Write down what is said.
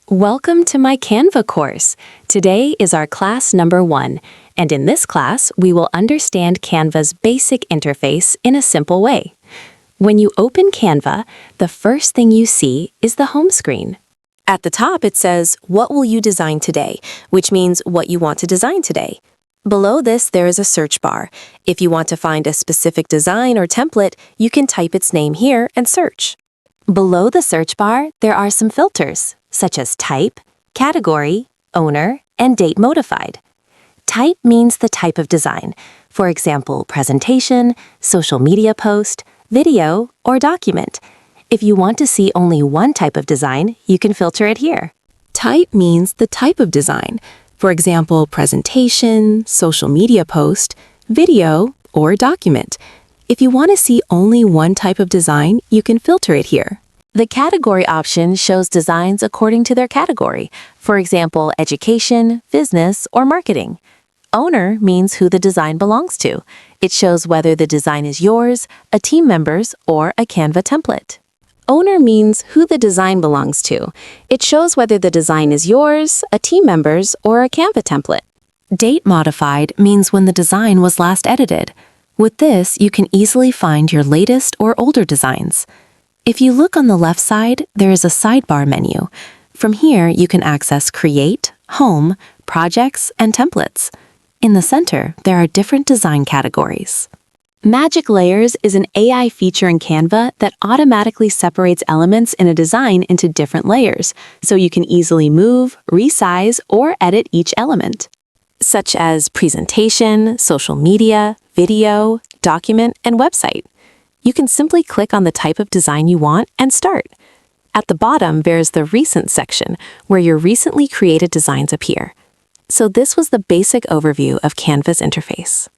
Welcome to my Canva course. Today is our class number 1, and in this class, we will understand Canva's basic interface in a simple way. When you open Canva, the first thing you see is the home screen. At the top, it says, "What will you design today?" which means what you want to design today. Below this, there is a search bar. If you want to find a specific design or template, you can type its name here and search. Below the search bar, there are some filters, such as type, category, owner, and date modified. Type means the type of design, for example, presentation, social media post, video, or document. If you want to see only one type of design, you can filter it here. Type means the type of design, for example, presentation, social media post, video, or document. If you want to see only one type of design, you can filter it here. The category option shows designs according to their category, for example, education, business, or marketing. Owner means who the design belongs to. It shows whether the design is yours, a team member's, or a Canva template. Owner means who the design belongs to. It shows whether the design is yours, a team member's, or a Canva template. Date modified means when the design was last edited. With this, you can easily find your latest or older designs. If you look on the left side, there is a sidebar menu. From here, you can access Create, Home, Projects, and Templates. In the center, there are different design categories. Magic Layers is an AI feature in Canva that automatically separates elements in a design into different layers, so you can easily move, resize, or edit each element, such as presentation, social media, video, document, and website. You can simply click on the type of design you want and start. At the bottom, there's the Recent section, where your recently created designs appear. So this was the basic overview of Canva's interface.